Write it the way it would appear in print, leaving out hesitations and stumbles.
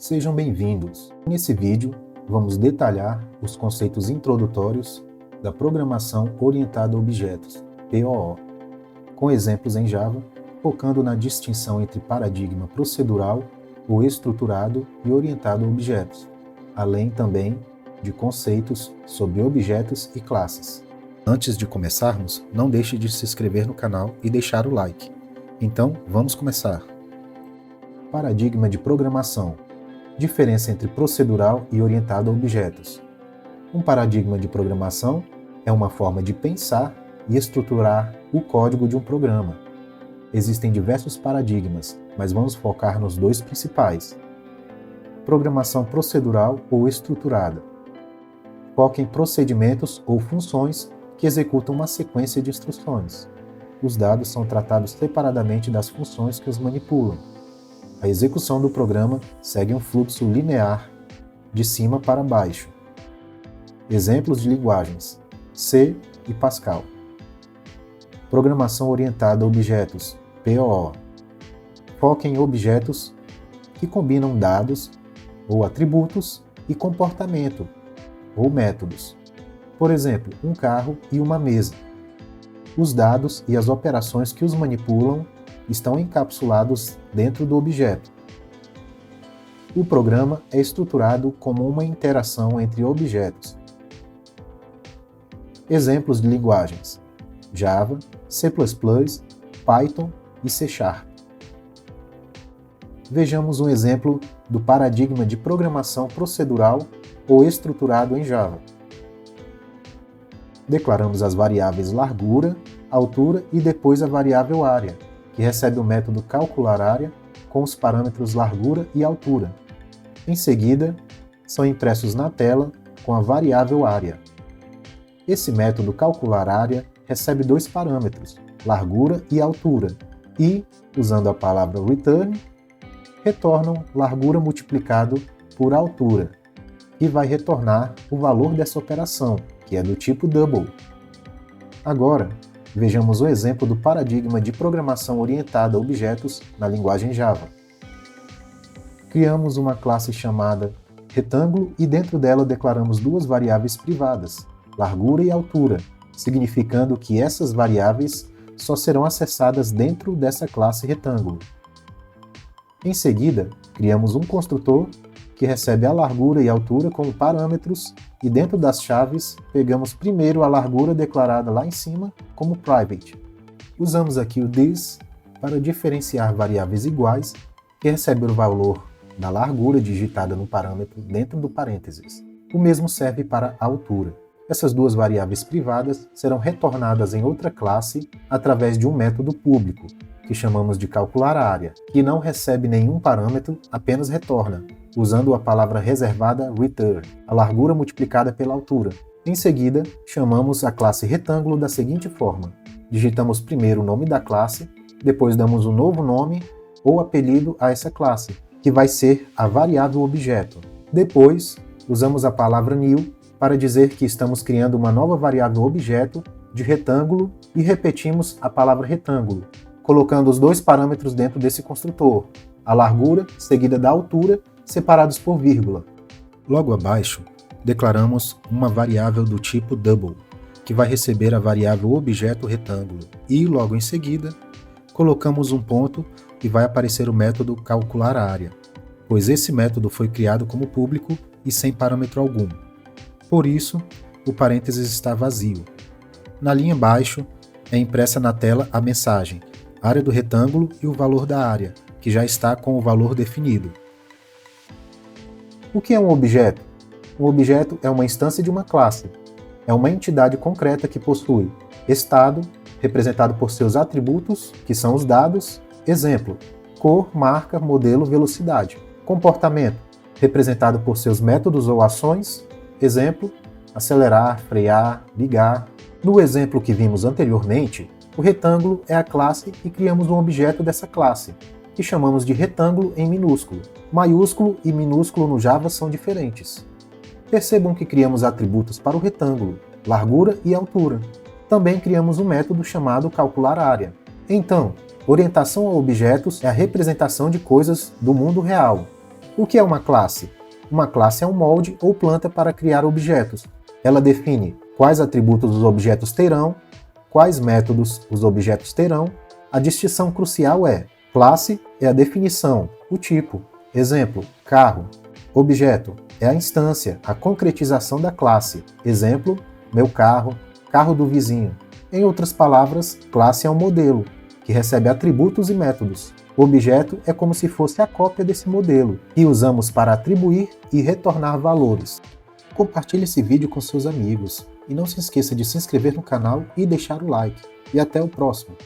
Sejam bem-vindos! Nesse vídeo, vamos detalhar os conceitos introdutórios da Programação Orientada a Objetos, POO, com exemplos em Java, focando na distinção entre paradigma procedural ou estruturado e orientado a objetos, além também de conceitos sobre objetos e classes. Antes de começarmos, não deixe de se inscrever no canal e deixar o like. Então, vamos começar! Paradigma de programação. Diferença entre procedural e orientado a objetos. Um paradigma de programação é uma forma de pensar e estruturar o código de um programa. Existem diversos paradigmas, mas vamos focar nos dois principais. Programação procedural ou estruturada. Foca em procedimentos ou funções que executam uma sequência de instruções. Os dados são tratados separadamente das funções que os manipulam. A execução do programa segue um fluxo linear, de cima para baixo. Exemplos de linguagens: C e Pascal. Programação orientada a objetos, POO. Foca em objetos que combinam dados ou atributos e comportamento, ou métodos. Por exemplo, um carro e uma mesa. Os dados e as operações que os manipulam estão encapsulados dentro do objeto. O programa é estruturado como uma interação entre objetos. Exemplos de linguagens: Java, C++, Python e C#. Vejamos um exemplo do paradigma de programação procedural ou estruturado em Java. Declaramos as variáveis largura, altura e depois a variável área, que recebe o método calcular área com os parâmetros largura e altura. Em seguida, são impressos na tela com a variável área. Esse método calcular área recebe dois parâmetros, largura e altura, e, usando a palavra return, retornam largura multiplicado por altura, e vai retornar o valor dessa operação, que é do tipo double. Agora, vejamos o exemplo do paradigma de programação orientada a objetos na linguagem Java. Criamos uma classe chamada retângulo e dentro dela declaramos duas variáveis privadas, largura e altura, significando que essas variáveis só serão acessadas dentro dessa classe retângulo. Em seguida, criamos um construtor que recebe a largura e altura como parâmetros e dentro das chaves pegamos primeiro a largura declarada lá em cima como private. Usamos aqui o this para diferenciar variáveis iguais que recebem o valor da largura digitada no parâmetro dentro do parênteses. O mesmo serve para a altura. Essas duas variáveis privadas serão retornadas em outra classe através de um método público, que chamamos de calcular área, que não recebe nenhum parâmetro, apenas retorna, usando a palavra reservada return, a largura multiplicada pela altura. Em seguida, chamamos a classe retângulo da seguinte forma: digitamos primeiro o nome da classe, depois damos um novo nome ou apelido a essa classe, que vai ser a variável objeto. Depois, usamos a palavra new para dizer que estamos criando uma nova variável objeto de retângulo e repetimos a palavra retângulo, colocando os dois parâmetros dentro desse construtor, a largura seguida da altura, separados por vírgula. Logo abaixo, declaramos uma variável do tipo double, que vai receber a variável objeto retângulo, e logo em seguida, colocamos um ponto e vai aparecer o método calcular área, pois esse método foi criado como público e sem parâmetro algum. Por isso, o parênteses está vazio. Na linha abaixo, é impressa na tela a mensagem, área do retângulo e o valor da área, que já está com o valor definido. O que é um objeto? Um objeto é uma instância de uma classe. É uma entidade concreta que possui estado, representado por seus atributos, que são os dados, exemplo, cor, marca, modelo, velocidade. Comportamento, representado por seus métodos ou ações, exemplo, acelerar, frear, ligar. No exemplo que vimos anteriormente, o retângulo é a classe e criamos um objeto dessa classe, que chamamos de retângulo em minúsculo. Maiúsculo e minúsculo no Java são diferentes. Percebam que criamos atributos para o retângulo, largura e altura. Também criamos um método chamado calcular área. Então, orientação a objetos é a representação de coisas do mundo real. O que é uma classe? Uma classe é um molde ou planta para criar objetos. Ela define quais atributos os objetos terão, quais métodos os objetos terão. A distinção crucial é: classe é a definição, o tipo. Exemplo, carro. Objeto é a instância, a concretização da classe. Exemplo, meu carro, carro do vizinho. Em outras palavras, classe é um modelo, que recebe atributos e métodos. O objeto é como se fosse a cópia desse modelo, que usamos para atribuir e retornar valores. Compartilhe esse vídeo com seus amigos e não se esqueça de se inscrever no canal e deixar o like. E até o próximo!